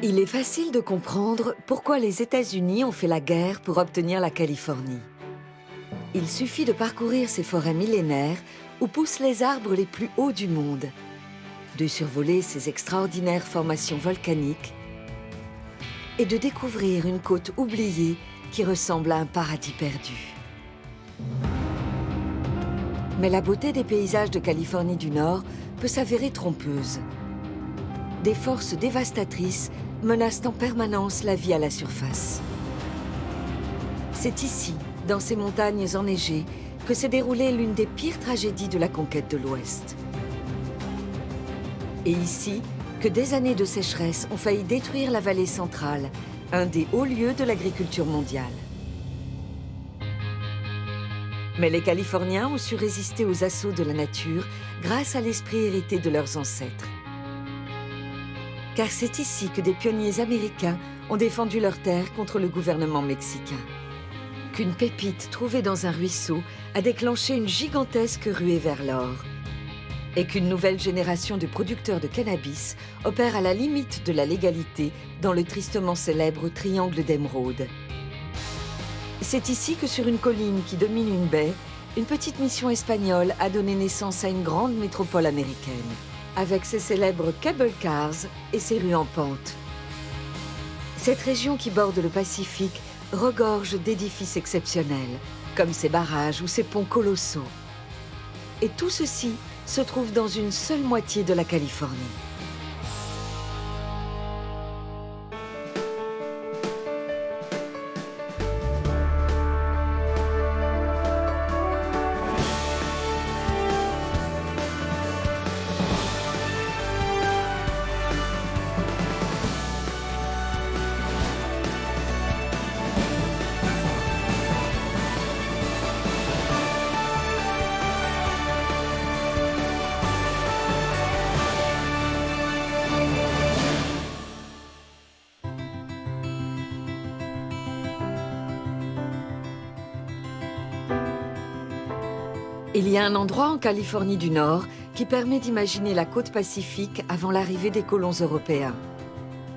Il est facile de comprendre pourquoi les États-Unis ont fait la guerre pour obtenir la Californie. Il suffit de parcourir ces forêts millénaires où poussent les arbres les plus hauts du monde, de survoler ces extraordinaires formations volcaniques et de découvrir une côte oubliée qui ressemble à un paradis perdu. Mais la beauté des paysages de Californie du Nord peut s'avérer trompeuse. Des forces dévastatrices menacent en permanence la vie à la surface. C'est ici, dans ces montagnes enneigées, que s'est déroulée l'une des pires tragédies de la conquête de l'Ouest. Et ici, que des années de sécheresse ont failli détruire la vallée centrale, un des hauts lieux de l'agriculture mondiale. Mais les Californiens ont su résister aux assauts de la nature grâce à l'esprit hérité de leurs ancêtres. Car c'est ici que des pionniers américains ont défendu leurs terres contre le gouvernement mexicain. Qu'une pépite trouvée dans un ruisseau a déclenché une gigantesque ruée vers l'or. Et qu'une nouvelle génération de producteurs de cannabis opère à la limite de la légalité dans le tristement célèbre Triangle d'Émeraude. C'est ici que sur une colline qui domine une baie, une petite mission espagnole a donné naissance à une grande métropole américaine, avec ses célèbres cable cars et ses rues en pente. Cette région qui borde le Pacifique regorge d'édifices exceptionnels, comme ses barrages ou ses ponts colossaux. Et tout ceci se trouve dans une seule moitié de la Californie. Il y a un endroit en Californie du Nord qui permet d'imaginer la côte pacifique avant l'arrivée des colons européens.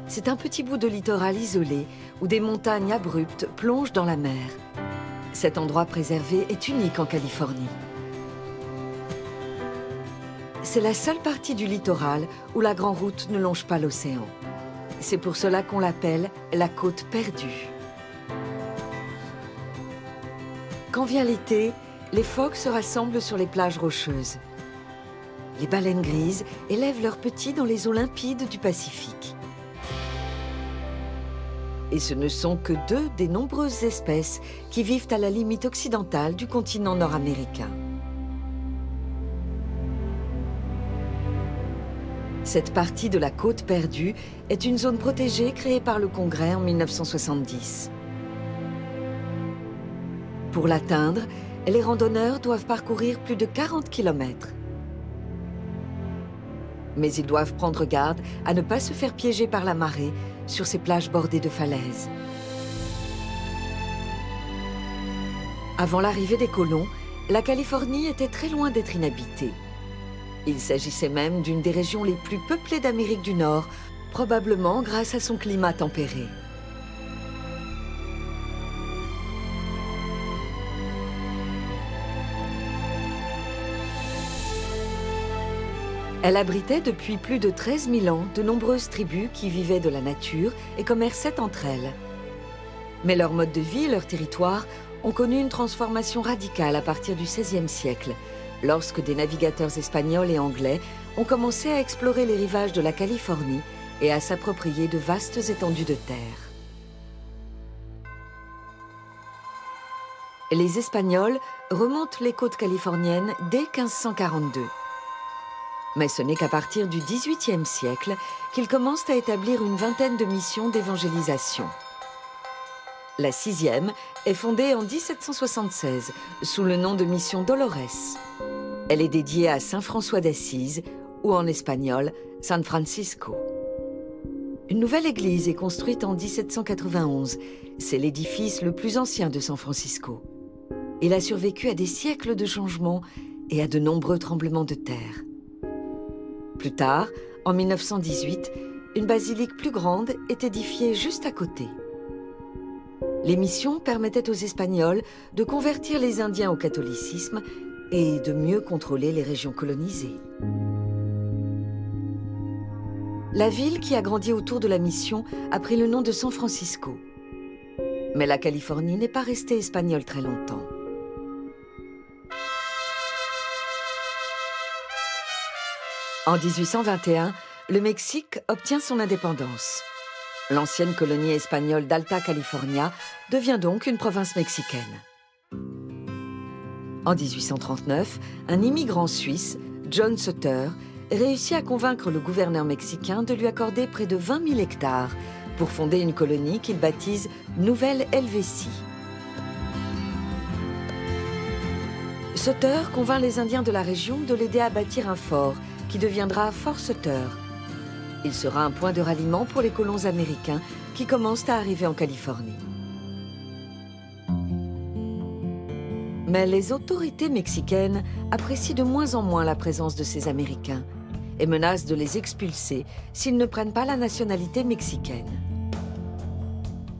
C'est un petit bout de littoral isolé où des montagnes abruptes plongent dans la mer. Cet endroit préservé est unique en Californie. C'est la seule partie du littoral où la Grande Route ne longe pas l'océan. C'est pour cela qu'on l'appelle la côte perdue. Quand vient l'été, les phoques se rassemblent sur les plages rocheuses. Les baleines grises élèvent leurs petits dans les eaux limpides du Pacifique. Et ce ne sont que 2 des nombreuses espèces qui vivent à la limite occidentale du continent nord-américain. Cette partie de la côte perdue est une zone protégée créée par le Congrès en 1970. Pour l'atteindre, les randonneurs doivent parcourir plus de 40 km. Mais ils doivent prendre garde à ne pas se faire piéger par la marée sur ces plages bordées de falaises. Avant l'arrivée des colons, la Californie était très loin d'être inhabitée. Il s'agissait même d'une des régions les plus peuplées d'Amérique du Nord, probablement grâce à son climat tempéré. Elle abritait depuis plus de 13 000 ans de nombreuses tribus qui vivaient de la nature et commerçaient entre elles. Mais leur mode de vie et leur territoire ont connu une transformation radicale à partir du XVIe siècle, lorsque des navigateurs espagnols et anglais ont commencé à explorer les rivages de la Californie et à s'approprier de vastes étendues de terre. Les Espagnols remontent les côtes californiennes dès 1542. Mais ce n'est qu'à partir du XVIIIe siècle qu'ils commencent à établir une vingtaine de missions d'évangélisation. La 6e est fondée en 1776 sous le nom de mission Dolores. Elle est dédiée à Saint François d'Assise ou en espagnol San Francisco. Une nouvelle église est construite en 1791. C'est l'édifice le plus ancien de San Francisco. Il a survécu à des siècles de changements et à de nombreux tremblements de terre. Plus tard, en 1918, une basilique plus grande est édifiée juste à côté. Les missions permettaient aux Espagnols de convertir les Indiens au catholicisme et de mieux contrôler les régions colonisées. La ville qui a grandi autour de la mission a pris le nom de San Francisco. Mais la Californie n'est pas restée espagnole très longtemps. En 1821, le Mexique obtient son indépendance. L'ancienne colonie espagnole d'Alta California devient donc une province mexicaine. En 1839, un immigrant suisse, John Sutter, réussit à convaincre le gouverneur mexicain de lui accorder près de 20 000 hectares pour fonder une colonie qu'il baptise Nouvelle-Helvétie. Sutter convainc les Indiens de la région de l'aider à bâtir un fort qui deviendra Fort Sutter. Il sera un point de ralliement pour les colons américains qui commencent à arriver en Californie. Mais les autorités mexicaines apprécient de moins en moins la présence de ces Américains et menacent de les expulser s'ils ne prennent pas la nationalité mexicaine.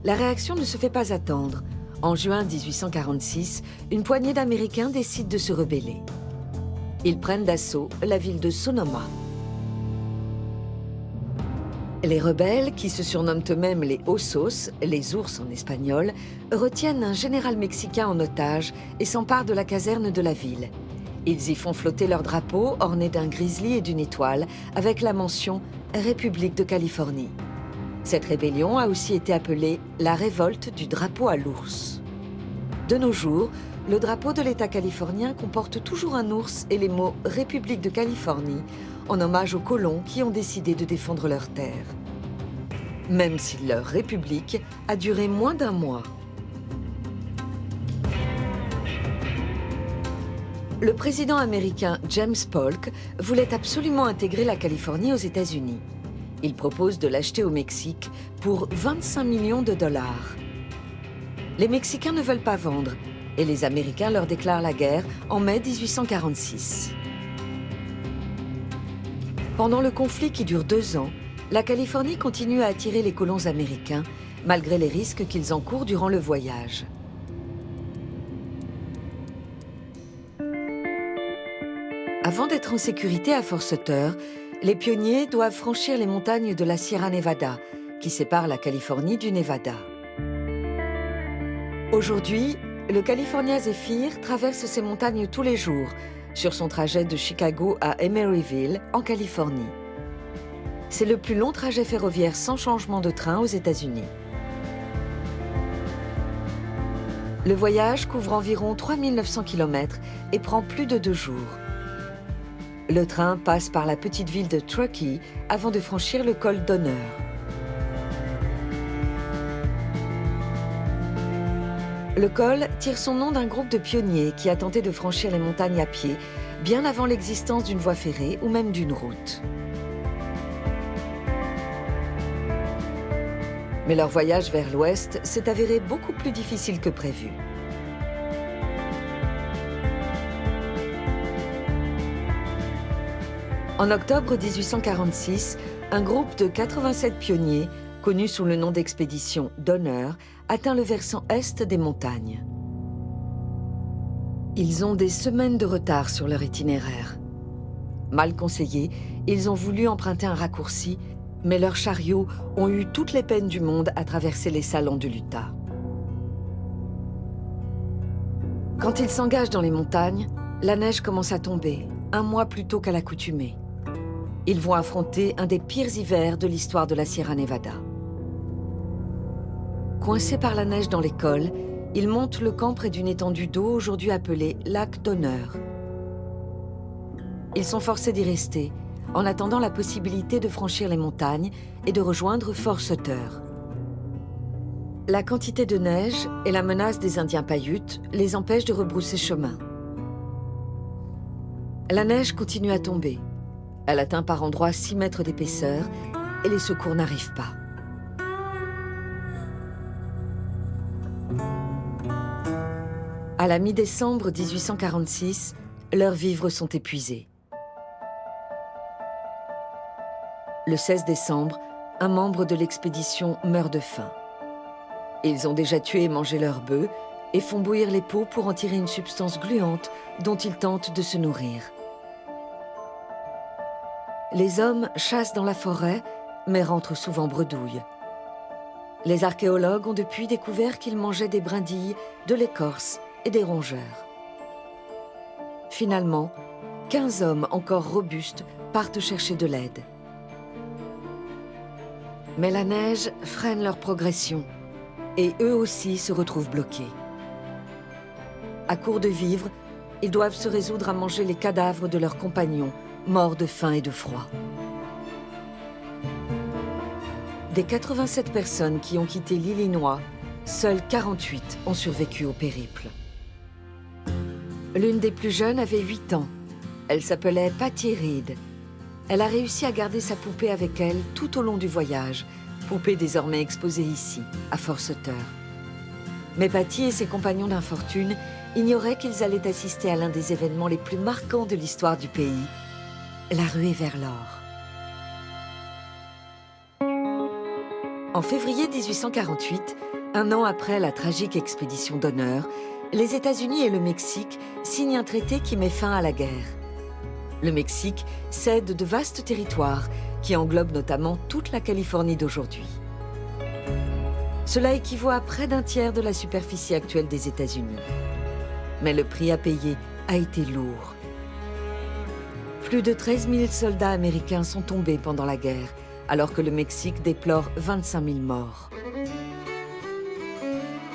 La réaction ne se fait pas attendre. En juin 1846, une poignée d'Américains décide de se rebeller. Ils prennent d'assaut la ville de Sonoma. Les rebelles, qui se surnomment eux-mêmes les Osos, les ours en espagnol, retiennent un général mexicain en otage et s'emparent de la caserne de la ville. Ils y font flotter leur drapeau orné d'un grizzly et d'une étoile, avec la mention « République de Californie ». Cette rébellion a aussi été appelée la révolte du drapeau à l'ours. De nos jours, le drapeau de l'État californien comporte toujours un ours et les mots « République de Californie » en hommage aux colons qui ont décidé de défendre leurs terres. Même si leur république a duré moins d'un mois. Le président américain James Polk voulait absolument intégrer la Californie aux États-Unis. Il propose de l'acheter au Mexique pour 25 millions de dollars. Les Mexicains ne veulent pas vendre et les Américains leur déclarent la guerre en mai 1846. Pendant le conflit qui dure 2 ans, la Californie continue à attirer les colons américains, malgré les risques qu'ils encourent durant le voyage. Avant d'être en sécurité à Fort Sutter, les pionniers doivent franchir les montagnes de la Sierra Nevada, qui séparent la Californie du Nevada. Aujourd'hui, le California Zephyr traverse ces montagnes tous les jours, sur son trajet de Chicago à Emeryville, en Californie. C'est le plus long trajet ferroviaire sans changement de train aux États-Unis. Le voyage couvre environ 3 900 km et prend plus de 2 jours. Le train passe par la petite ville de Truckee avant de franchir le col d'Honneur. Le col tire son nom d'un groupe de pionniers qui a tenté de franchir les montagnes à pied, bien avant l'existence d'une voie ferrée ou même d'une route. Mais leur voyage vers l'ouest s'est avéré beaucoup plus difficile que prévu. En octobre 1846, un groupe de 87 pionniers, connu sous le nom d'expédition d'Honneur, atteint le versant est des montagnes. Ils ont des semaines de retard sur leur itinéraire. Mal conseillés, ils ont voulu emprunter un raccourci, mais leurs chariots ont eu toutes les peines du monde à traverser les salons de l'Utah. Quand ils s'engagent dans les montagnes, la neige commence à tomber, 1 mois plus tôt qu'à l'accoutumée. Ils vont affronter un des pires hivers de l'histoire de la Sierra Nevada. Coincés par la neige dans les cols, ils montent le camp près d'une étendue d'eau aujourd'hui appelée lac d'Honneur. Ils sont forcés d'y rester, en attendant la possibilité de franchir les montagnes et de rejoindre Fort Sutter. La quantité de neige et la menace des Indiens Paiutes les empêchent de rebrousser chemin. La neige continue à tomber. Elle atteint par endroits 6 mètres d'épaisseur et les secours n'arrivent pas. À la mi-décembre 1846, leurs vivres sont épuisés. Le 16 décembre, un membre de l'expédition meurt de faim. Ils ont déjà tué et mangé leurs bœufs et font bouillir les peaux pour en tirer une substance gluante dont ils tentent de se nourrir. Les hommes chassent dans la forêt, mais rentrent souvent bredouilles. Les archéologues ont depuis découvert qu'ils mangeaient des brindilles, de l'écorce et des rongeurs. Finalement, 15 hommes encore robustes partent chercher de l'aide. Mais la neige freine leur progression et eux aussi se retrouvent bloqués. À court de vivres, ils doivent se résoudre à manger les cadavres de leurs compagnons, morts de faim et de froid. Des 87 personnes qui ont quitté l'Illinois, seules 48 ont survécu au périple. L'une des plus jeunes avait 8 ans. Elle s'appelait Patty Reed. Elle a réussi à garder sa poupée avec elle tout au long du voyage, poupée désormais exposée ici, à Fort Sutter. Mais Patty et ses compagnons d'infortune ignoraient qu'ils allaient assister à l'un des événements les plus marquants de l'histoire du pays, la ruée vers l'or. En février 1848, un an après la tragique expédition d'honneur, les États-Unis et le Mexique signent un traité qui met fin à la guerre. Le Mexique cède de vastes territoires qui englobent notamment toute la Californie d'aujourd'hui. Cela équivaut à près d'un tiers de la superficie actuelle des États-Unis. Mais le prix à payer a été lourd. Plus de 13 000 soldats américains sont tombés pendant la guerre, alors que le Mexique déplore 25 000 morts.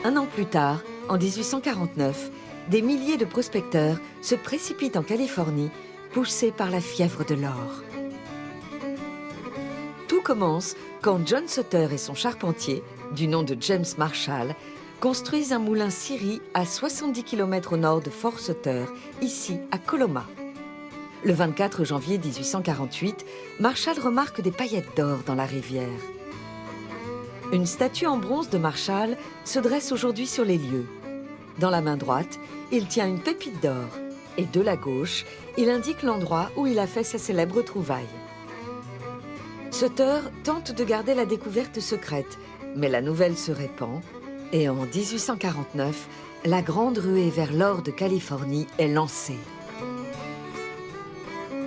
Un an plus tard, en 1849, des milliers de prospecteurs se précipitent en Californie, poussés par la fièvre de l'or. Tout commence quand John Sutter et son charpentier, du nom de James Marshall, construisent un moulin scierie à 70 km au nord de Fort Sutter, ici à Coloma. Le 24 janvier 1848, Marshall remarque des paillettes d'or dans la rivière. Une statue en bronze de Marshall se dresse aujourd'hui sur les lieux. Dans la main droite, il tient une pépite d'or et de la gauche, il indique l'endroit où il a fait sa célèbre trouvaille. Sutter tente de garder la découverte secrète, mais la nouvelle se répand et en 1849, la grande ruée vers l'or de Californie est lancée.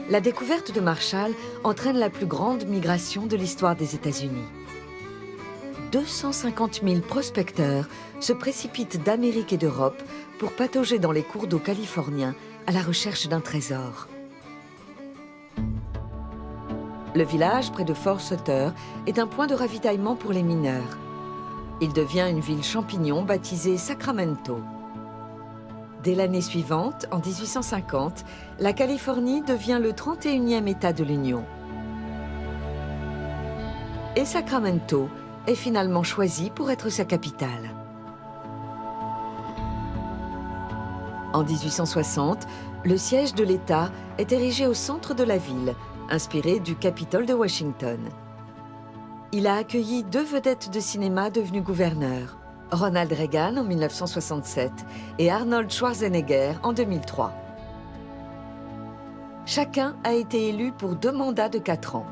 La découverte de Marshall entraîne la plus grande migration de l'histoire des États-Unis. 250 000 prospecteurs se précipitent d'Amérique et d'Europe pour patauger dans les cours d'eau californiens à la recherche d'un trésor. Le village, près de Fort Sutter, est un point de ravitaillement pour les mineurs. Il devient une ville champignon baptisée Sacramento. Dès l'année suivante, en 1850, la Californie devient le 31e État de l'Union. Et Sacramento est finalement choisi pour être sa capitale. En 1860, le siège de l'État est érigé au centre de la ville, inspiré du Capitole de Washington. Il a accueilli 2 vedettes de cinéma devenues gouverneurs, Ronald Reagan en 1967 et Arnold Schwarzenegger en 2003. Chacun a été élu pour 2 mandats de 4 ans.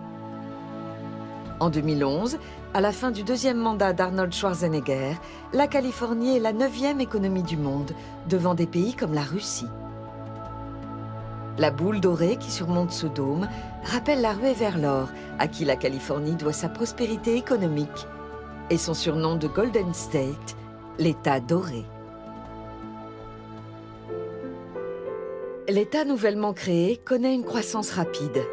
En 2011, à la fin du 2e mandat d'Arnold Schwarzenegger, la Californie est la 9e économie du monde, devant des pays comme la Russie. La boule dorée qui surmonte ce dôme rappelle la ruée vers l'or, à qui la Californie doit sa prospérité économique et son surnom de Golden State, l'État doré. L'État nouvellement créé connaît une croissance rapide.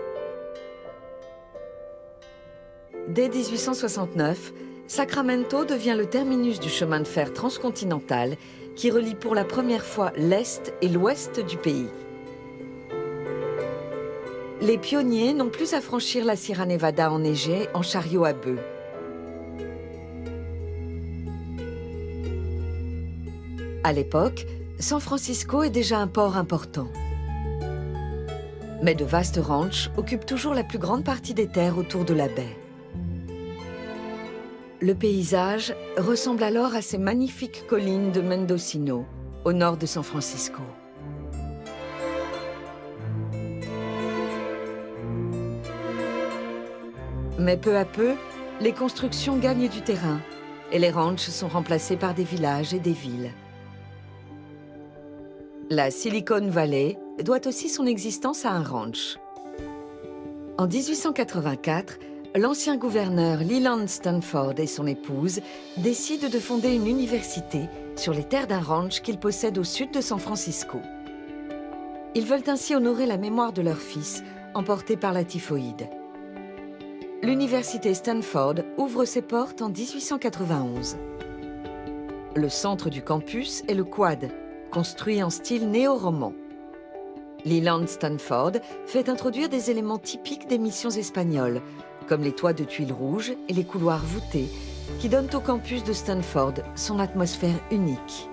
Dès 1869, Sacramento devient le terminus du chemin de fer transcontinental qui relie pour la première fois l'Est et l'Ouest du pays. Les pionniers n'ont plus à franchir la Sierra Nevada enneigée en chariot à bœufs. À l'époque, San Francisco est déjà un port important. Mais de vastes ranchs occupent toujours la plus grande partie des terres autour de la baie. Le paysage ressemble alors à ces magnifiques collines de Mendocino, au nord de San Francisco. Mais peu à peu, les constructions gagnent du terrain et les ranchs sont remplacés par des villages et des villes. La Silicon Valley doit aussi son existence à un ranch. En 1884, l'ancien gouverneur Leland Stanford et son épouse décident de fonder une université sur les terres d'un ranch qu'ils possèdent au sud de San Francisco. Ils veulent ainsi honorer la mémoire de leur fils, emporté par la typhoïde. L'université Stanford ouvre ses portes en 1891. Le centre du campus est le quad, construit en style néo-roman. Leland Stanford fait introduire des éléments typiques des missions espagnoles, comme les toits de tuiles rouges et les couloirs voûtés, qui donnent au campus de Stanford son atmosphère unique.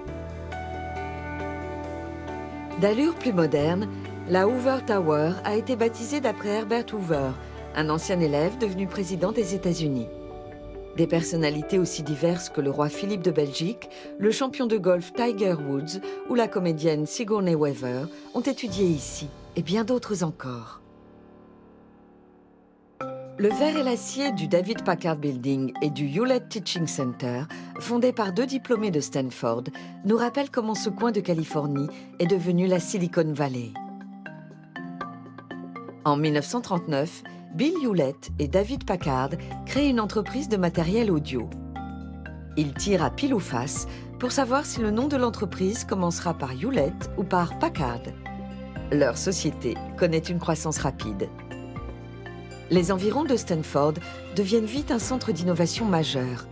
D'allure plus moderne, la Hoover Tower a été baptisée d'après Herbert Hoover, un ancien élève devenu président des États-Unis. Des personnalités aussi diverses que le roi Philippe de Belgique, le champion de golf Tiger Woods ou la comédienne Sigourney Weaver ont étudié ici, et bien d'autres encore. Le verre et l'acier du David Packard Building et du Hewlett Teaching Center, fondés par 2 diplômés de Stanford, nous rappellent comment ce coin de Californie est devenu la Silicon Valley. En 1939, Bill Hewlett et David Packard créent une entreprise de matériel audio. Ils tirent à pile ou face pour savoir si le nom de l'entreprise commencera par Hewlett ou par Packard. Leur société connaît une croissance rapide. Les environs de Stanford deviennent vite un centre d'innovation majeur.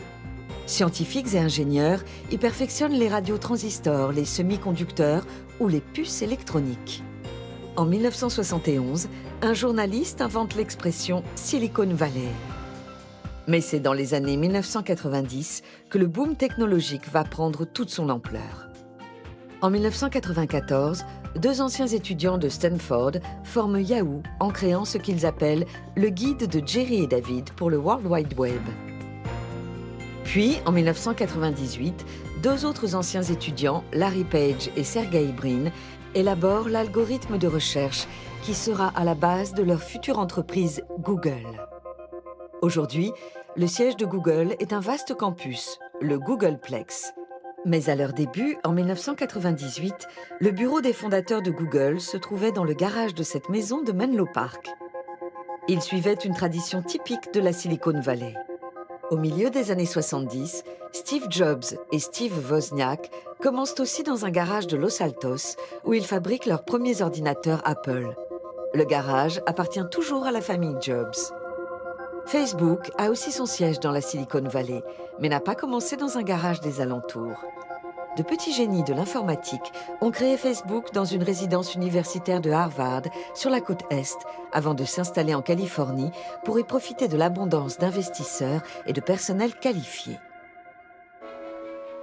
Scientifiques et ingénieurs y perfectionnent les radiotransistors, les semi-conducteurs ou les puces électroniques. En 1971, un journaliste invente l'expression « Silicon Valley ». Mais c'est dans les années 1990 que le boom technologique va prendre toute son ampleur. En 1994, 2 anciens étudiants de Stanford forment Yahoo en créant ce qu'ils appellent le guide de Jerry et David pour le World Wide Web. Puis, en 1998, 2 autres anciens étudiants, Larry Page et Sergey Brin, élaborent l'algorithme de recherche qui sera à la base de leur future entreprise Google. Aujourd'hui, le siège de Google est un vaste campus, le Googleplex. Mais à leur début, en 1998, le bureau des fondateurs de Google se trouvait dans le garage de cette maison de Menlo Park. Ils suivaient une tradition typique de la Silicon Valley. Au milieu des années 70, Steve Jobs et Steve Wozniak commencent aussi dans un garage de Los Altos où ils fabriquent leurs premiers ordinateurs Apple. Le garage appartient toujours à la famille Jobs. Facebook a aussi son siège dans la Silicon Valley, mais n'a pas commencé dans un garage des alentours. De petits génies de l'informatique ont créé Facebook dans une résidence universitaire de Harvard sur la côte Est, avant de s'installer en Californie pour y profiter de l'abondance d'investisseurs et de personnel qualifié.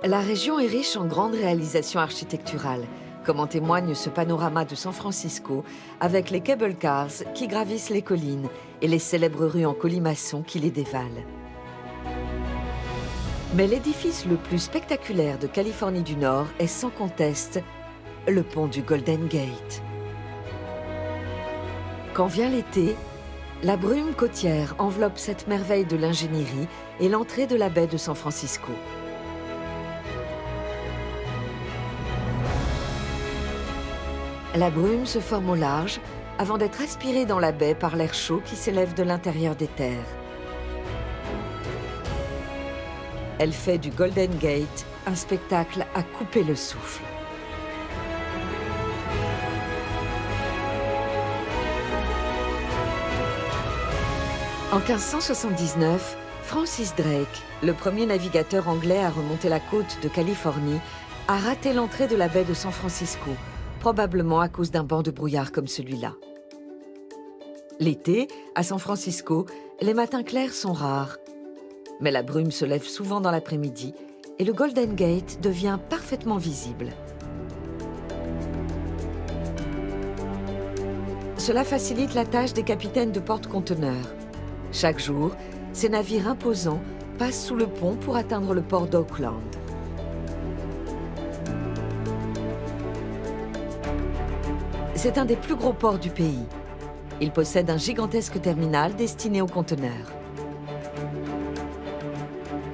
La région est riche en grandes réalisations architecturales, comme en témoigne ce panorama de San Francisco avec les cable cars qui gravissent les collines et les célèbres rues en colimaçon qui les dévalent. Mais l'édifice le plus spectaculaire de Californie du Nord est sans conteste le pont du Golden Gate. Quand vient l'été, la brume côtière enveloppe cette merveille de l'ingénierie et l'entrée de la baie de San Francisco. La brume se forme au large avant d'être aspirée dans la baie par l'air chaud qui s'élève de l'intérieur des terres. Elle fait du Golden Gate un spectacle à couper le souffle. En 1579, Francis Drake, le premier navigateur anglais à remonter la côte de Californie, a raté l'entrée de la baie de San Francisco, probablement à cause d'un banc de brouillard comme celui-là. L'été, à San Francisco, les matins clairs sont rares. Mais la brume se lève souvent dans l'après-midi et le Golden Gate devient parfaitement visible. Cela facilite la tâche des capitaines de porte-conteneurs. Chaque jour, ces navires imposants passent sous le pont pour atteindre le port d'Oakland. C'est un des plus gros ports du pays. Il possède un gigantesque terminal destiné aux conteneurs.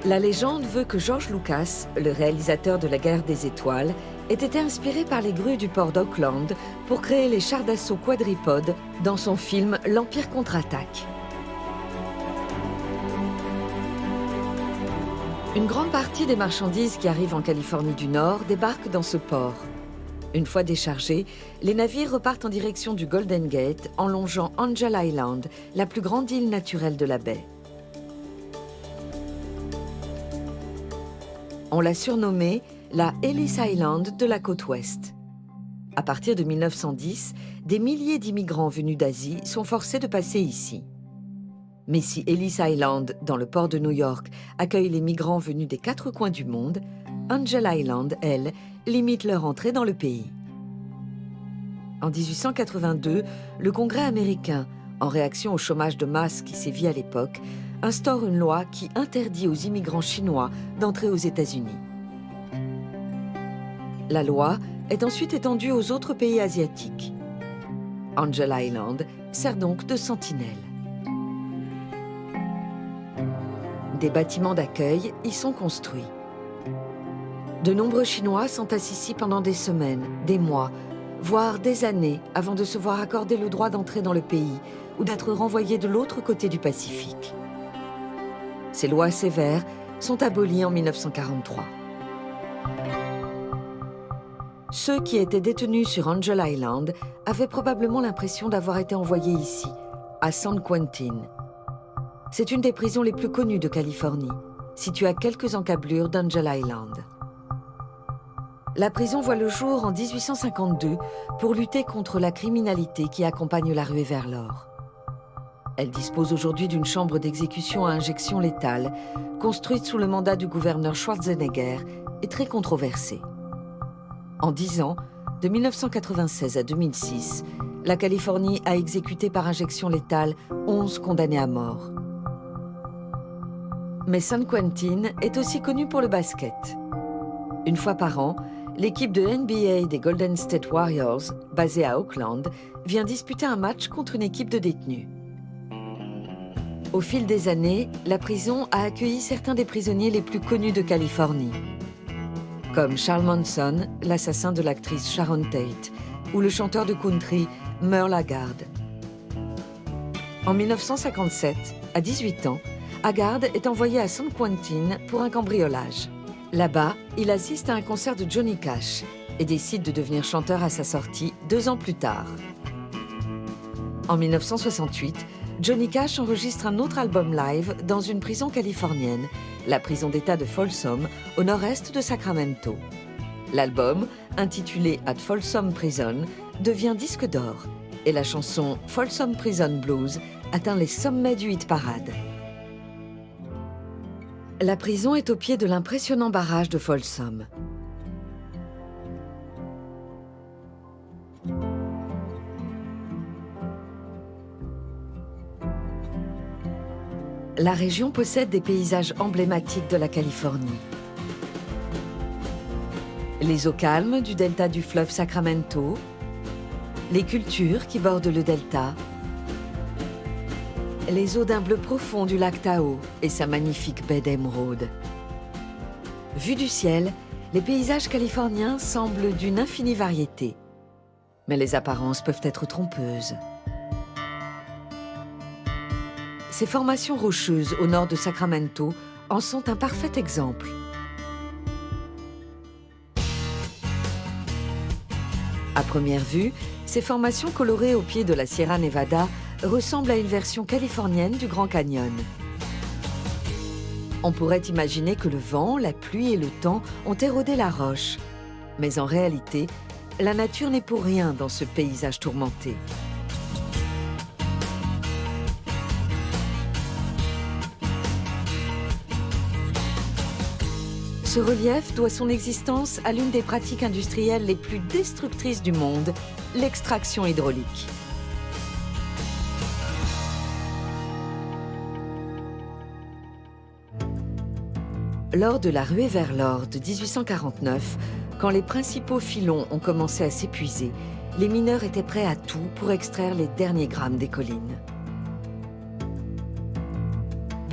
La légende veut que George Lucas, le réalisateur de La Guerre des Étoiles, ait été inspiré par les grues du port d'Auckland pour créer les chars d'assaut quadripodes dans son film L'Empire contre-attaque. Une grande partie des marchandises qui arrivent en Californie du Nord débarquent dans ce port. Une fois déchargés, les navires repartent en direction du Golden Gate en longeant Angel Island, la plus grande île naturelle de la baie. On l'a surnommée la Ellis Island de la côte ouest. À partir de 1910, des milliers d'immigrants venus d'Asie sont forcés de passer ici. Mais si Ellis Island, dans le port de New York, accueille les migrants venus des 4 coins du monde, Angel Island, elle, limite leur entrée dans le pays. En 1882, le Congrès américain, en réaction au chômage de masse qui sévit à l'époque, instaure une loi qui interdit aux immigrants chinois d'entrer aux États-Unis. La loi est ensuite étendue aux autres pays asiatiques. Angel Island sert donc de sentinelle. Des bâtiments d'accueil y sont construits. De nombreux Chinois s'entassent ici pendant des semaines, des mois, voire des années avant de se voir accorder le droit d'entrer dans le pays ou d'être renvoyés de l'autre côté du Pacifique. Ces lois sévères sont abolies en 1943. Ceux qui étaient détenus sur Angel Island avaient probablement l'impression d'avoir été envoyés ici, à San Quentin. C'est une des prisons les plus connues de Californie, située à quelques encablures d'Angel Island. La prison voit le jour en 1852 pour lutter contre la criminalité qui accompagne la ruée vers l'or. Elle dispose aujourd'hui d'une chambre d'exécution à injection létale, construite sous le mandat du gouverneur Schwarzenegger et très controversée. En 10 ans, de 1996 à 2006, la Californie a exécuté par injection létale 11 condamnés à mort. Mais San Quentin est aussi connu pour le basket. Une fois par an, l'équipe de NBA des Golden State Warriors, basée à Oakland, vient disputer un match contre une équipe de détenus. Au fil des années, la prison a accueilli certains des prisonniers les plus connus de Californie, comme Charles Manson, l'assassin de l'actrice Sharon Tate, ou le chanteur de country Merle Haggard. En 1957, à 18 ans, Haggard est envoyé à San Quentin pour un cambriolage. Là-bas, il assiste à un concert de Johnny Cash et décide de devenir chanteur à sa sortie 2 ans plus tard. En 1968, Johnny Cash enregistre un autre album live dans une prison californienne, la prison d'État de Folsom, au nord-est de Sacramento. L'album, intitulé At Folsom Prison, devient disque d'or et la chanson Folsom Prison Blues atteint les sommets du hit-parade. La prison est au pied de l'impressionnant barrage de Folsom. La région possède des paysages emblématiques de la Californie. Les eaux calmes du delta du fleuve Sacramento, les cultures qui bordent le delta, les eaux d'un bleu profond du lac Tahoe et sa magnifique baie d'émeraude. Vus du ciel, les paysages californiens semblent d'une infinie variété. Mais les apparences peuvent être trompeuses. Ces formations rocheuses au nord de Sacramento en sont un parfait exemple. À première vue, ces formations colorées au pied de la Sierra Nevada ressemble à une version californienne du Grand Canyon. On pourrait imaginer que le vent, la pluie et le temps ont érodé la roche. Mais en réalité, la nature n'est pour rien dans ce paysage tourmenté. Ce relief doit son existence à l'une des pratiques industrielles les plus destructrices du monde, l'extraction hydraulique. Lors de la ruée vers l'or de 1849, quand les principaux filons ont commencé à s'épuiser, les mineurs étaient prêts à tout pour extraire les derniers grammes des collines.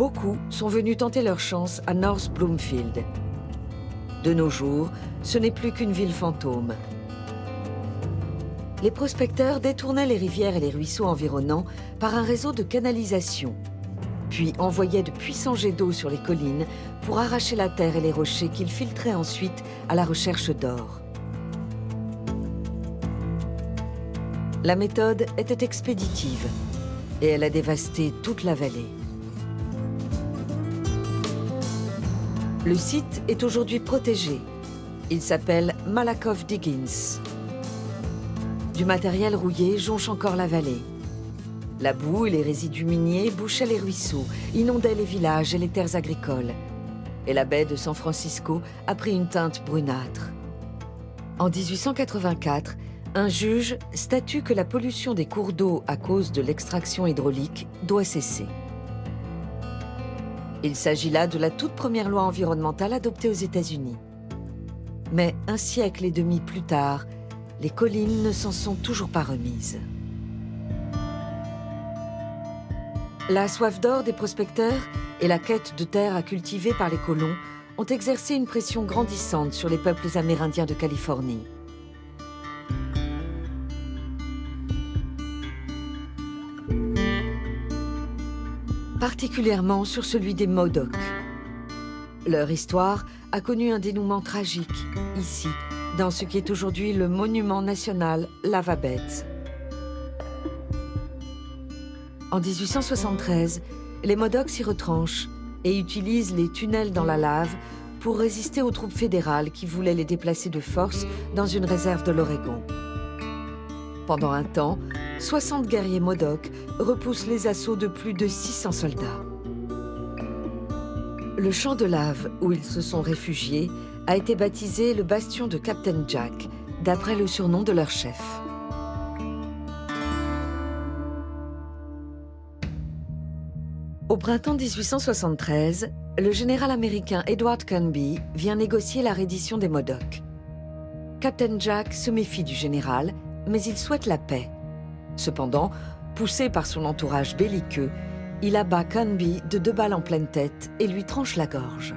Beaucoup sont venus tenter leur chance à North Bloomfield. De nos jours, ce n'est plus qu'une ville fantôme. Les prospecteurs détournaient les rivières et les ruisseaux environnants par un réseau de canalisation, puis envoyaient de puissants jets d'eau sur les collines pour arracher la terre et les rochers qu'ils filtraient ensuite à la recherche d'or. La méthode était expéditive et elle a dévasté toute la vallée. Le site est aujourd'hui protégé. Il s'appelle Malakoff Diggings. Du matériel rouillé jonche encore la vallée. La boue et les résidus miniers bouchaient les ruisseaux, inondaient les villages et les terres agricoles. Et la baie de San Francisco a pris une teinte brunâtre. En 1884, un juge statue que la pollution des cours d'eau à cause de l'extraction hydraulique doit cesser. Il s'agit là de la toute première loi environnementale adoptée aux États-Unis. Mais un siècle et demi plus tard, les collines ne s'en sont toujours pas remises. La soif d'or des prospecteurs et la quête de terres à cultiver par les colons ont exercé une pression grandissante sur les peuples amérindiens de Californie. Particulièrement sur celui des Modocs. Leur histoire a connu un dénouement tragique, ici, dans ce qui est aujourd'hui le monument national Lava Beds. En 1873, les Modocs s'y retranchent et utilisent les tunnels dans la lave pour résister aux troupes fédérales qui voulaient les déplacer de force dans une réserve de l'Oregon. Pendant un temps, 60 guerriers Modocs repoussent les assauts de plus de 600 soldats. Le champ de lave où ils se sont réfugiés a été baptisé le bastion de Captain Jack, d'après le surnom de leur chef. Au printemps 1873, le général américain Edward Canby vient négocier la reddition des Modocs. Captain Jack se méfie du général, mais il souhaite la paix. Cependant, poussé par son entourage belliqueux, il abat Canby de 2 balles en pleine tête et lui tranche la gorge.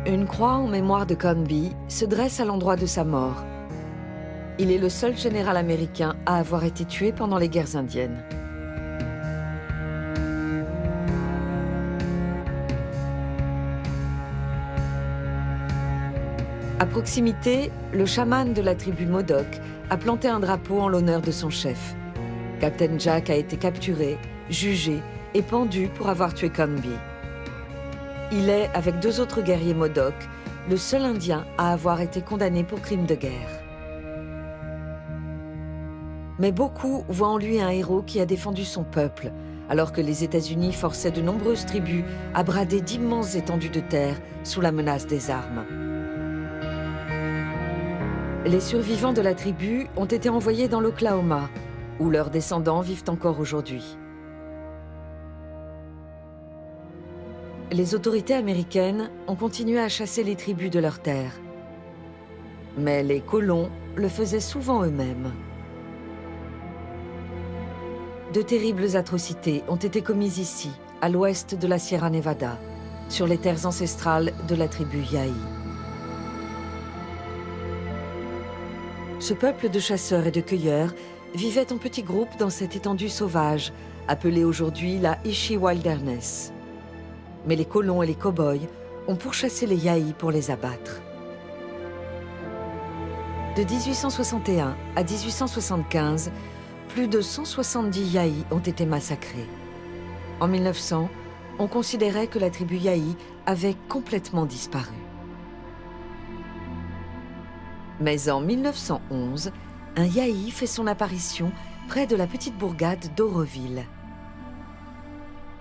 Une croix en mémoire de Canby se dresse à l'endroit de sa mort. Il est le seul général américain à avoir été tué pendant les guerres indiennes. À proximité, le chaman de la tribu Modoc a planté un drapeau en l'honneur de son chef. Captain Jack a été capturé, jugé et pendu pour avoir tué Canby. Il est, avec 2 autres guerriers Modoc, le seul Indien à avoir été condamné pour crime de guerre. Mais beaucoup voient en lui un héros qui a défendu son peuple, alors que les États-Unis forçaient de nombreuses tribus à brader d'immenses étendues de terre sous la menace des armes. Les survivants de la tribu ont été envoyés dans l'Oklahoma, où leurs descendants vivent encore aujourd'hui. Les autorités américaines ont continué à chasser les tribus de leurs terres. Mais les colons le faisaient souvent eux-mêmes. De terribles atrocités ont été commises ici, à l'ouest de la Sierra Nevada, sur les terres ancestrales de la tribu Yahi. Ce peuple de chasseurs et de cueilleurs vivait en petits groupes dans cette étendue sauvage, appelée aujourd'hui la Ishi Wilderness. Mais les colons et les cow-boys ont pourchassé les Yahi pour les abattre. De 1861 à 1875, plus de 170 Yahi ont été massacrés. En 1900, on considérait que la tribu Yahi avait complètement disparu. Mais en 1911, un Yahi fait son apparition près de la petite bourgade d'Auroville.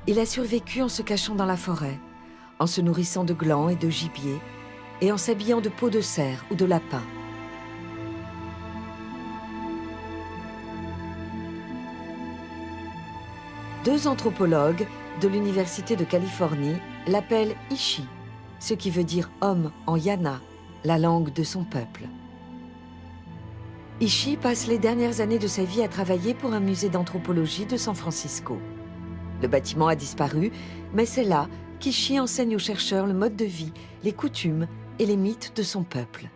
Il a survécu en se cachant dans la forêt, en se nourrissant de glands et de gibier, et en s'habillant de peaux de cerf ou de lapin. Deux anthropologues de l'Université de Californie l'appellent Ishi, ce qui veut dire homme en Yana, la langue de son peuple. Ishii passe les dernières années de sa vie à travailler pour un musée d'anthropologie de San Francisco. Le bâtiment a disparu, mais c'est là qu'Ishii enseigne aux chercheurs le mode de vie, les coutumes et les mythes de son peuple.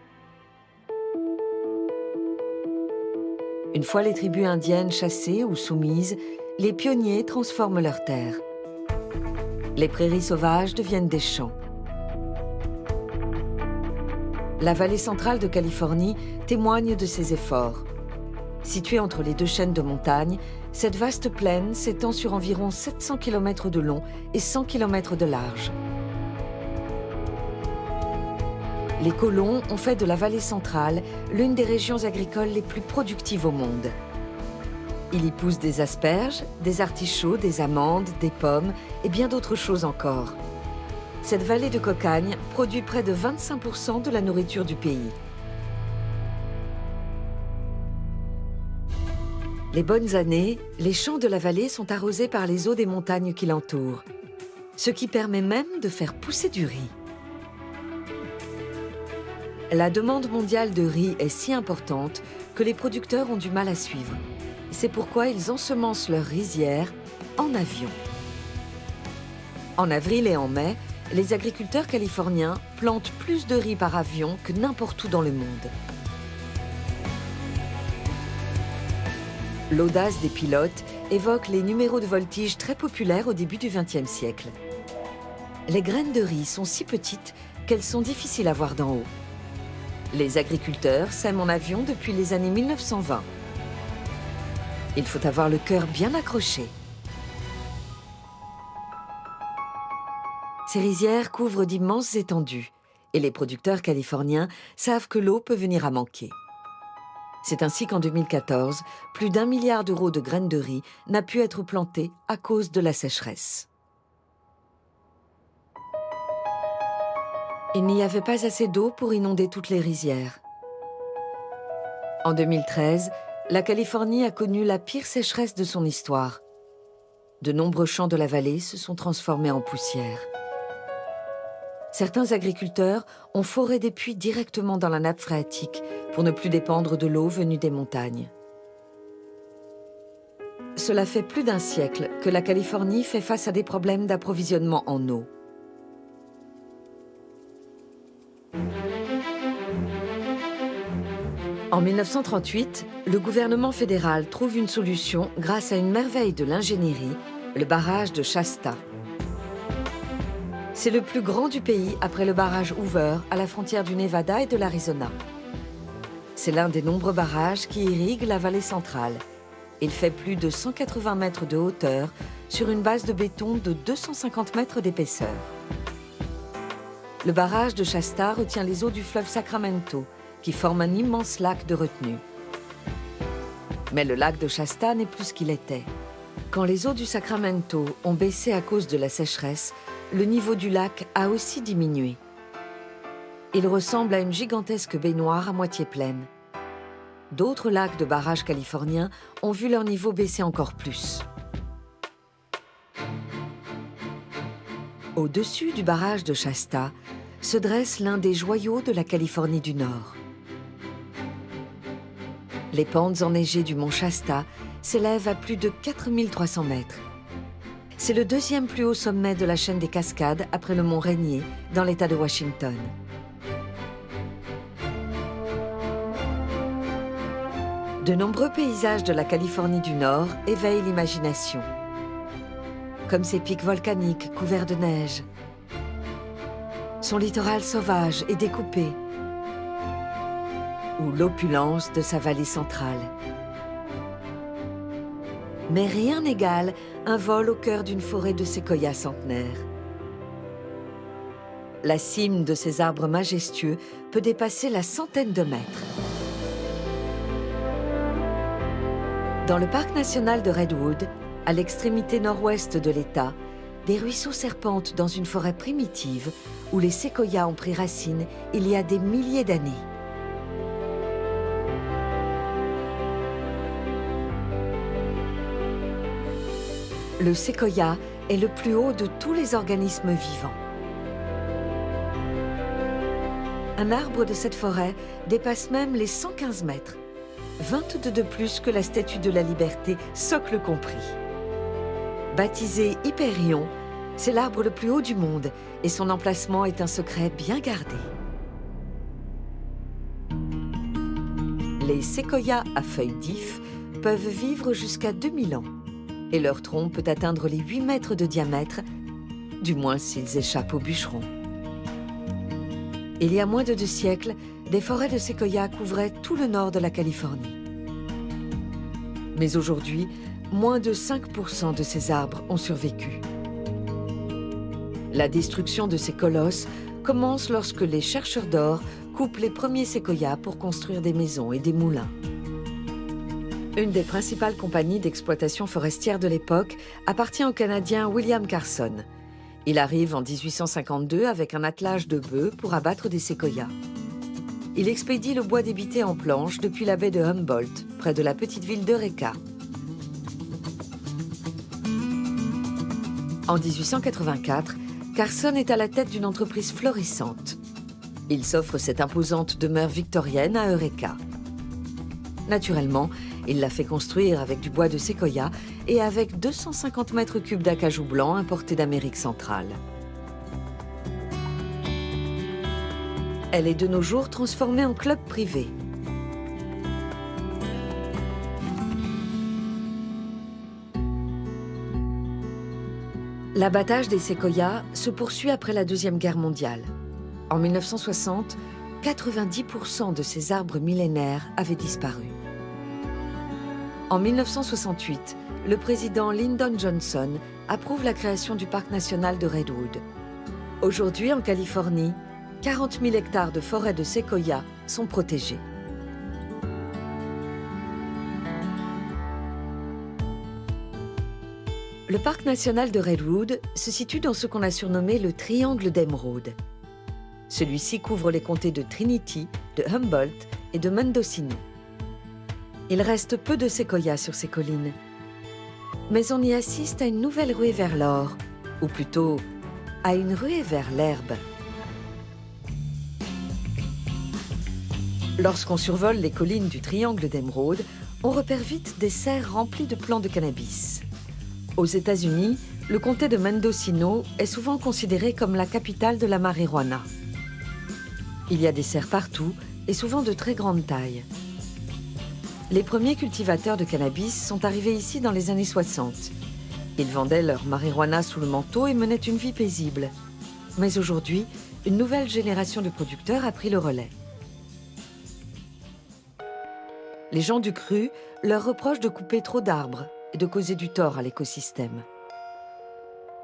Une fois les tribus indiennes chassées ou soumises, les pionniers transforment leurs terres. Les prairies sauvages deviennent des champs. La vallée centrale de Californie témoigne de ces efforts. Située entre les deux chaînes de montagnes, cette vaste plaine s'étend sur environ 700 km de long et 100 km de large. Les colons ont fait de la vallée centrale l'une des régions agricoles les plus productives au monde. Il y pousse des asperges, des artichauts, des amandes, des pommes et bien d'autres choses encore. Cette vallée de cocagne produit près de 25% de la nourriture du pays. Les bonnes années, les champs de la vallée sont arrosés par les eaux des montagnes qui l'entourent, ce qui permet même de faire pousser du riz. La demande mondiale de riz est si importante que les producteurs ont du mal à suivre. C'est pourquoi ils ensemencent leurs rizières en avion. En avril et en mai, les agriculteurs californiens plantent plus de riz par avion que n'importe où dans le monde. L'audace des pilotes évoque les numéros de voltige très populaires au début du XXe siècle. Les graines de riz sont si petites qu'elles sont difficiles à voir d'en haut. Les agriculteurs sèment en avion depuis les années 1920. Il faut avoir le cœur bien accroché. Ces rizières couvrent d'immenses étendues et les producteurs californiens savent que l'eau peut venir à manquer. C'est ainsi qu'en 2014, plus d'1 milliard d'euros de graines de riz n'a pu être planté à cause de la sécheresse. Il n'y avait pas assez d'eau pour inonder toutes les rizières. En 2013, la Californie a connu la pire sécheresse de son histoire. De nombreux champs de la vallée se sont transformés en poussière. Certains agriculteurs ont foré des puits directement dans la nappe phréatique pour ne plus dépendre de l'eau venue des montagnes. Cela fait plus d'1 siècle que la Californie fait face à des problèmes d'approvisionnement en eau. En 1938, le gouvernement fédéral trouve une solution grâce à une merveille de l'ingénierie, le barrage de Shasta. C'est le plus grand du pays après le barrage Hoover à la frontière du Nevada et de l'Arizona. C'est l'un des nombreux barrages qui irriguent la vallée centrale. Il fait plus de 180 mètres de hauteur sur une base de béton de 250 mètres d'épaisseur. Le barrage de Shasta retient les eaux du fleuve Sacramento, qui forme un immense lac de retenue. Mais le lac de Shasta n'est plus ce qu'il était. Quand les eaux du Sacramento ont baissé à cause de la sécheresse, le niveau du lac a aussi diminué. Il ressemble à une gigantesque baignoire à moitié pleine. D'autres lacs de barrages californiens ont vu leur niveau baisser encore plus. Au-dessus du barrage de Shasta se dresse l'un des joyaux de la Californie du Nord. Les pentes enneigées du mont Shasta s'élèvent à plus de 4300 mètres. C'est le deuxième plus haut sommet de la chaîne des Cascades après le mont Rainier, dans l'État de Washington. De nombreux paysages de la Californie du Nord éveillent l'imagination, comme ses pics volcaniques couverts de neige, son littoral sauvage et découpé, ou l'opulence de sa vallée centrale. Mais rien n'égale un vol au cœur d'une forêt de séquoias centenaires. La cime de ces arbres majestueux peut dépasser la centaine de mètres. Dans le parc national de Redwood, à l'extrémité nord-ouest de l'État, des ruisseaux serpentent dans une forêt primitive où les séquoias ont pris racine il y a des milliers d'années. Le séquoia est le plus haut de tous les organismes vivants. Un arbre de cette forêt dépasse même les 115 mètres. 22 de plus que la Statue de la Liberté, socle compris. Baptisé Hyperion, c'est l'arbre le plus haut du monde et son emplacement est un secret bien gardé. Les séquoias à feuilles d'if peuvent vivre jusqu'à 2000 ans et leur tronc peut atteindre les 8 mètres de diamètre, du moins s'ils échappent aux bûcherons. Il y a moins de 2 siècles, des forêts de séquoias couvraient tout le nord de la Californie. Mais aujourd'hui, moins de 5% de ces arbres ont survécu. La destruction de ces colosses commence lorsque les chercheurs d'or coupent les premiers séquoias pour construire des maisons et des moulins. Une des principales compagnies d'exploitation forestière de l'époque appartient au Canadien William Carson. Il arrive en 1852 avec un attelage de bœufs pour abattre des séquoias. Il expédie le bois débité en planches depuis la baie de Humboldt, près de la petite ville d'Eureka. En 1884, Carson est à la tête d'une entreprise florissante. Il s'offre cette imposante demeure victorienne à Eureka. Naturellement, il la fait construire avec du bois de séquoia et avec 250 mètres cubes d'acajou blanc importés d'Amérique centrale. Elle est de nos jours transformée en club privé. L'abattage des séquoias se poursuit après la Deuxième Guerre mondiale. En 1960, 90% de ces arbres millénaires avaient disparu. En 1968, le président Lyndon Johnson approuve la création du parc national de Redwood. Aujourd'hui, en Californie, 40 000 hectares de forêts de séquoias sont protégés. Le parc national de Redwood se situe dans ce qu'on a surnommé le triangle d'émeraude. Celui-ci couvre les comtés de Trinity, de Humboldt et de Mendocino. Il reste peu de séquoias sur ces collines. Mais on y assiste à une nouvelle ruée vers l'or, ou plutôt à une ruée vers l'herbe. Lorsqu'on survole les collines du triangle d'émeraude, on repère vite des serres remplies de plants de cannabis. Aux États-Unis, le comté de Mendocino est souvent considéré comme la capitale de la marijuana. Il y a des serres partout et souvent de très grande taille. Les premiers cultivateurs de cannabis sont arrivés ici dans les années 60. Ils vendaient leur marijuana sous le manteau et menaient une vie paisible. Mais aujourd'hui, une nouvelle génération de producteurs a pris le relais. Les gens du cru leur reprochent de couper trop d'arbres et de causer du tort à l'écosystème.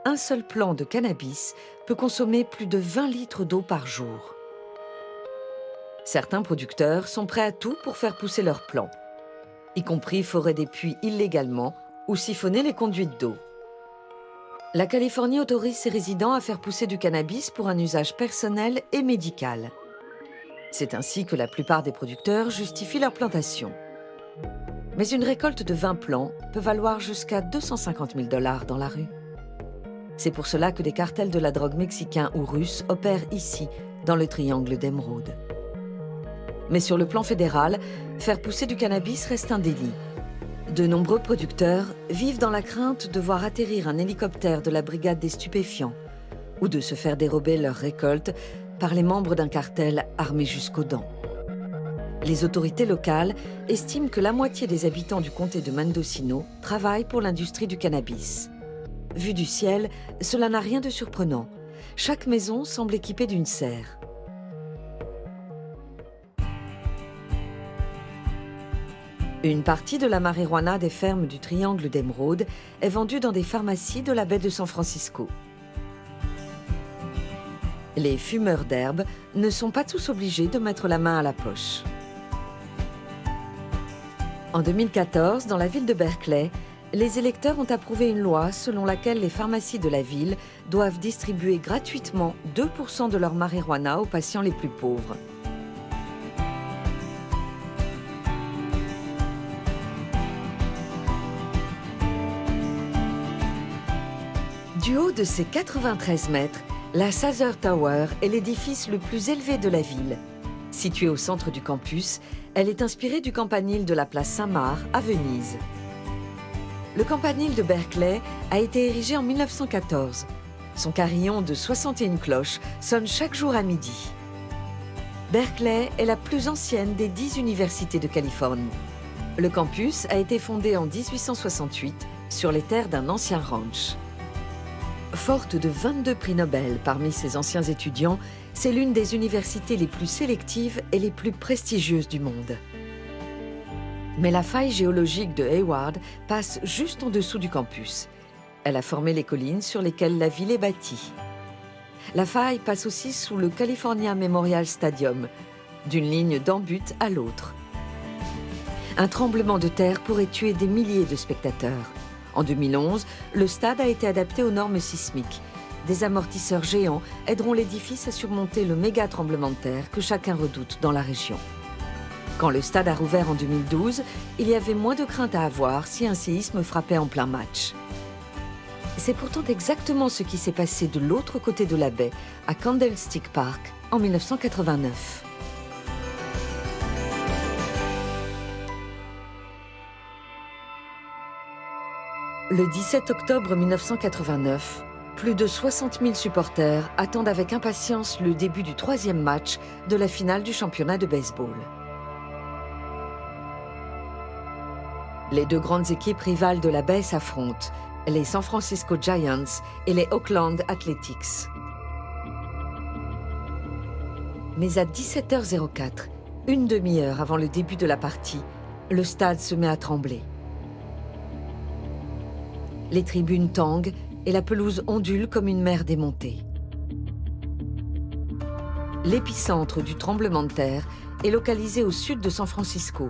Un seul plant de cannabis peut consommer plus de 20 litres d'eau par jour. Certains producteurs sont prêts à tout pour faire pousser leurs plants, y compris forer des puits illégalement ou siphonner les conduites d'eau. La Californie autorise ses résidents à faire pousser du cannabis pour un usage personnel et médical. C'est ainsi que la plupart des producteurs justifient leur plantation. Mais une récolte de 20 plants peut valoir jusqu'à 250 000 $ dans la rue. C'est pour cela que des cartels de la drogue mexicains ou russes opèrent ici, dans le triangle d'émeraude. Mais sur le plan fédéral, faire pousser du cannabis reste un délit. De nombreux producteurs vivent dans la crainte de voir atterrir un hélicoptère de la brigade des stupéfiants ou de se faire dérober leur récolte par les membres d'un cartel armé jusqu'aux dents. Les autorités locales estiment que la moitié des habitants du comté de Mendocino travaillent pour l'industrie du cannabis. Vu du ciel, cela n'a rien de surprenant. Chaque maison semble équipée d'une serre. Une partie de la marijuana des fermes du triangle d'émeraude est vendue dans des pharmacies de la baie de San Francisco. Les fumeurs d'herbe ne sont pas tous obligés de mettre la main à la poche. En 2014, dans la ville de Berkeley, les électeurs ont approuvé une loi selon laquelle les pharmacies de la ville doivent distribuer gratuitement 2% de leur marijuana aux patients les plus pauvres. Du haut de ses 93 mètres, la Sather Tower est l'édifice le plus élevé de la ville. Située au centre du campus, elle est inspirée du campanile de la place Saint-Marc à Venise. Le campanile de Berkeley a été érigé en 1914. Son carillon de 61 cloches sonne chaque jour à midi. Berkeley est la plus ancienne des 10 universités de Californie. Le campus a été fondé en 1868 sur les terres d'un ancien ranch. Forte de 22 prix Nobel parmi ses anciens étudiants, c'est l'une des universités les plus sélectives et les plus prestigieuses du monde. Mais la faille géologique de Hayward passe juste en dessous du campus. Elle a formé les collines sur lesquelles la ville est bâtie. La faille passe aussi sous le California Memorial Stadium, d'une ligne d'un but à l'autre. Un tremblement de terre pourrait tuer des milliers de spectateurs. En 2011, le stade a été adapté aux normes sismiques. Des amortisseurs géants aideront l'édifice à surmonter le méga tremblement de terre que chacun redoute dans la région. Quand le stade a rouvert en 2012, il y avait moins de crainte à avoir si un séisme frappait en plein match. C'est pourtant exactement ce qui s'est passé de l'autre côté de la baie, à Candlestick Park, en 1989. Le 17 octobre 1989, plus de 60 000 supporters attendent avec impatience le début du 3e match de la finale du championnat de baseball. Les deux grandes équipes rivales de la baie s'affrontent, les San Francisco Giants et les Oakland Athletics. Mais à 17h04, une demi-heure avant le début de la partie, le stade se met à trembler. Les tribunes tanguent et la pelouse ondule comme une mer démontée. L'épicentre du tremblement de terre est localisé au sud de San Francisco,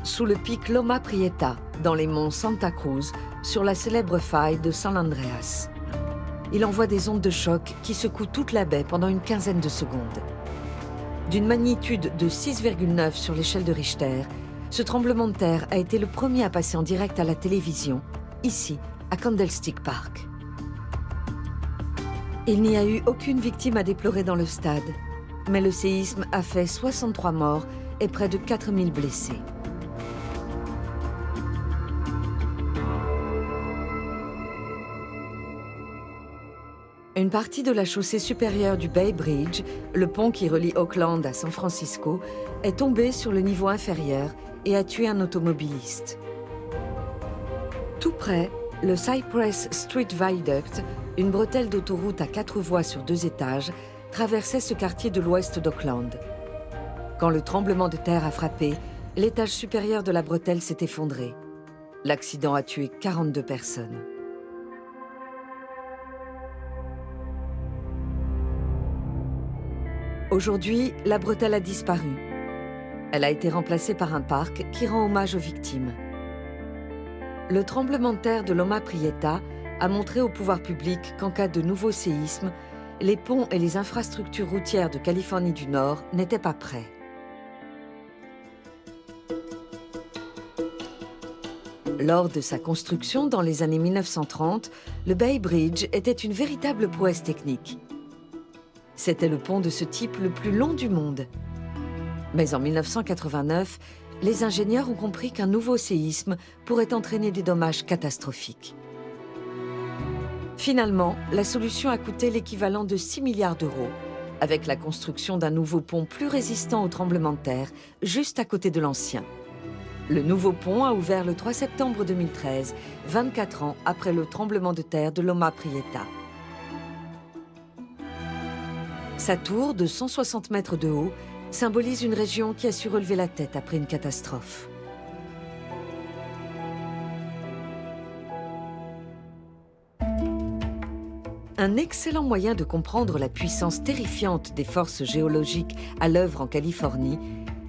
sous le pic Loma Prieta, dans les monts Santa Cruz, sur la célèbre faille de San Andreas. Il envoie des ondes de choc qui secouent toute la baie pendant une quinzaine de secondes. D'une magnitude de 6,9 sur l'échelle de Richter, ce tremblement de terre a été le premier à passer en direct à la télévision, ici, à Candlestick Park. Il n'y a eu aucune victime à déplorer dans le stade, mais le séisme a fait 63 morts et près de 4000 blessés. Une partie de la chaussée supérieure du Bay Bridge, le pont qui relie Oakland à San Francisco, est tombée sur le niveau inférieur et a tué un automobiliste. Tout près, le Cypress Street Viaduct, une bretelle d'autoroute à 4 voies sur 2 étages, traversait ce quartier de l'ouest d'Oakland. Quand le tremblement de terre a frappé, l'étage supérieur de la bretelle s'est effondré. L'accident a tué 42 personnes. Aujourd'hui, la bretelle a disparu. Elle a été remplacée par un parc qui rend hommage aux victimes. Le tremblement de terre de Loma Prieta a montré au pouvoir public qu'en cas de nouveau séisme, les ponts et les infrastructures routières de Californie du Nord n'étaient pas prêts. Lors de sa construction dans les années 1930, le Bay Bridge était une véritable prouesse technique. C'était le pont de ce type le plus long du monde. Mais en 1989, les ingénieurs ont compris qu'un nouveau séisme pourrait entraîner des dommages catastrophiques. Finalement, la solution a coûté l'équivalent de 6 milliards d'euros, avec la construction d'un nouveau pont plus résistant aux tremblements de terre, juste à côté de l'ancien. Le nouveau pont a ouvert le 3 septembre 2013, 24 ans après le tremblement de terre de Loma Prieta. Sa tour, de 160 mètres de haut, symbolise une région qui a su relever la tête après une catastrophe. Un excellent moyen de comprendre la puissance terrifiante des forces géologiques à l'œuvre en Californie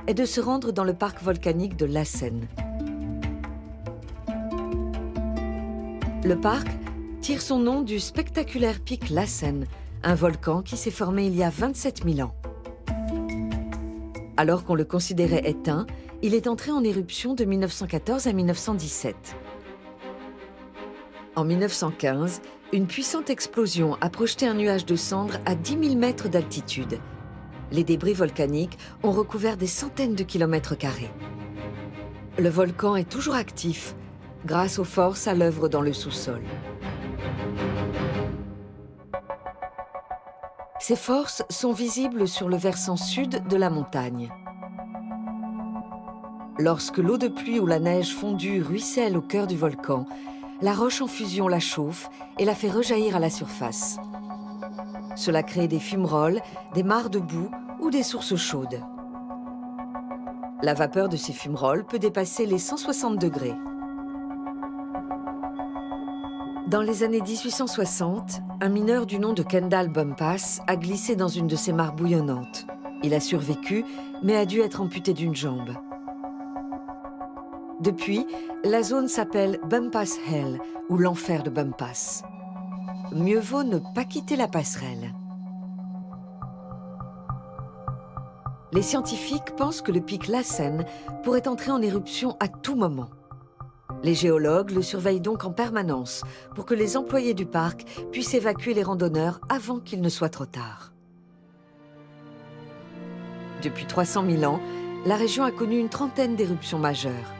est de se rendre dans le parc volcanique de Lassen. Le parc tire son nom du spectaculaire pic Lassen, un volcan qui s'est formé il y a 27 000 ans. Alors qu'on le considérait éteint, il est entré en éruption de 1914 à 1917. En 1915, une puissante explosion a projeté un nuage de cendres à 10 000 mètres d'altitude. Les débris volcaniques ont recouvert des centaines de kilomètres carrés. Le volcan est toujours actif grâce aux forces à l'œuvre dans le sous-sol. Ces forces sont visibles sur le versant sud de la montagne. Lorsque l'eau de pluie ou la neige fondue ruisselle au cœur du volcan, la roche en fusion la chauffe et la fait rejaillir à la surface. Cela crée des fumerolles, des mares de boue ou des sources chaudes. La vapeur de ces fumerolles peut dépasser les 160 degrés. Dans les années 1860, un mineur du nom de Kendall Bumpass a glissé dans une de ces mares bouillonnantes. Il a survécu, mais a dû être amputé d'une jambe. Depuis, la zone s'appelle Bumpass Hell, ou l'enfer de Bumpass. Mieux vaut ne pas quitter la passerelle. Les scientifiques pensent que le pic Lassen pourrait entrer en éruption à tout moment. Les géologues le surveillent donc en permanence pour que les employés du parc puissent évacuer les randonneurs avant qu'il ne soit trop tard. Depuis 300 000 ans, la région a connu une trentaine d'éruptions majeures.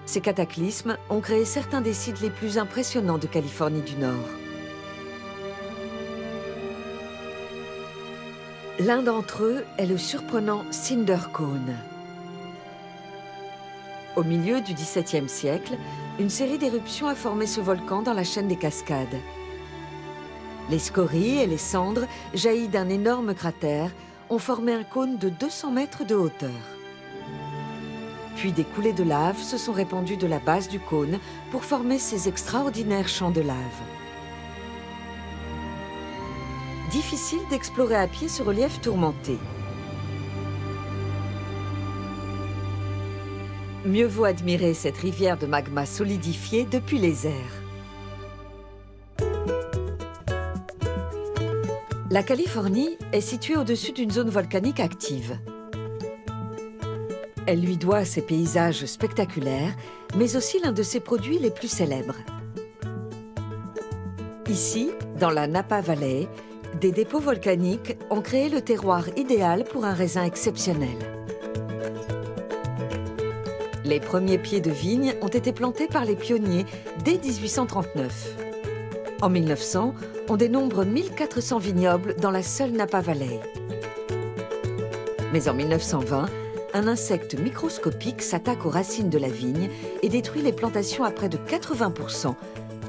Ces cataclysmes ont créé certains des sites les plus impressionnants de Californie du Nord. L'un d'entre eux est le surprenant Cinder Cone. Au milieu du XVIIe siècle, une série d'éruptions a formé ce volcan dans la chaîne des Cascades. Les scories et les cendres, jaillies d'un énorme cratère, ont formé un cône de 200 mètres de hauteur. Puis des coulées de lave se sont répandues de la base du cône pour former ces extraordinaires champs de lave. Difficile d'explorer à pied ce relief tourmenté. Mieux vaut admirer cette rivière de magma solidifié depuis les airs. La Californie est située au-dessus d'une zone volcanique active. Elle lui doit ses paysages spectaculaires, mais aussi l'un de ses produits les plus célèbres. Ici, dans la Napa Valley, des dépôts volcaniques ont créé le terroir idéal pour un raisin exceptionnel. Les premiers pieds de vigne ont été plantés par les pionniers dès 1839. En 1900, on dénombre 1400 vignobles dans la seule Napa Valley. Mais en 1920, un insecte microscopique s'attaque aux racines de la vigne et détruit les plantations à près de 80%,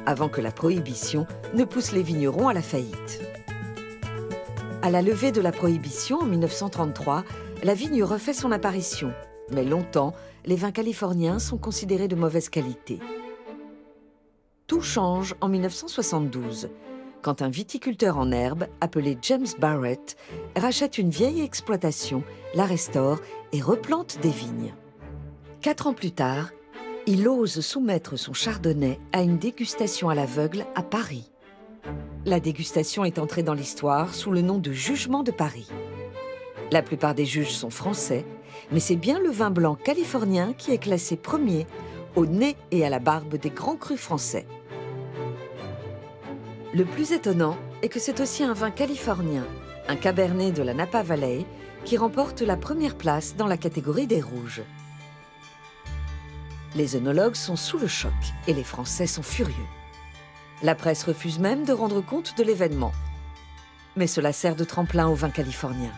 avant que la prohibition ne pousse les vignerons à la faillite. À la levée de la prohibition en 1933, la vigne refait son apparition, mais longtemps, les vins californiens sont considérés de mauvaise qualité. Tout change en 1972, quand un viticulteur en herbe, appelé James Barrett, rachète une vieille exploitation, la restaure et replante des vignes. 4 ans plus tard, il ose soumettre son chardonnay à une dégustation à l'aveugle à Paris. La dégustation est entrée dans l'histoire sous le nom de Jugement de Paris. La plupart des juges sont français, mais c'est bien le vin blanc californien qui est classé premier au nez et à la barbe des grands crus français. Le plus étonnant est que c'est aussi un vin californien, un cabernet de la Napa Valley, qui remporte la première place dans la catégorie des rouges. Les œnologues sont sous le choc et les Français sont furieux. La presse refuse même de rendre compte de l'événement. Mais cela sert de tremplin au vin californien.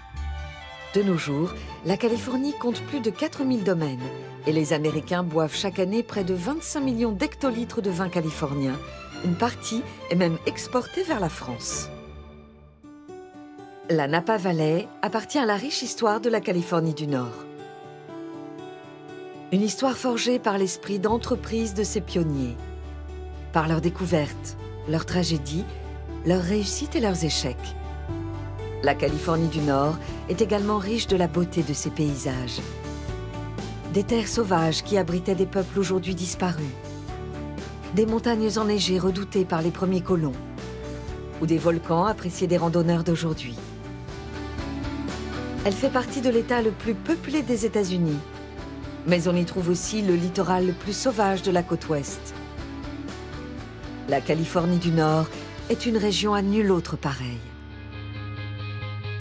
De nos jours, la Californie compte plus de 4000 domaines et les Américains boivent chaque année près de 25 millions d'hectolitres de vin californien. Une partie est même exportée vers la France. La Napa Valley appartient à la riche histoire de la Californie du Nord. Une histoire forgée par l'esprit d'entreprise de ses pionniers, par leurs découvertes, leurs tragédies, leurs réussites et leurs échecs. La Californie du Nord est également riche de la beauté de ses paysages. Des terres sauvages qui abritaient des peuples aujourd'hui disparus, des montagnes enneigées redoutées par les premiers colons, ou des volcans appréciés des randonneurs d'aujourd'hui. Elle fait partie de l'État le plus peuplé des États-Unis, mais on y trouve aussi le littoral le plus sauvage de la côte ouest. La Californie du Nord est une région à nulle autre pareille.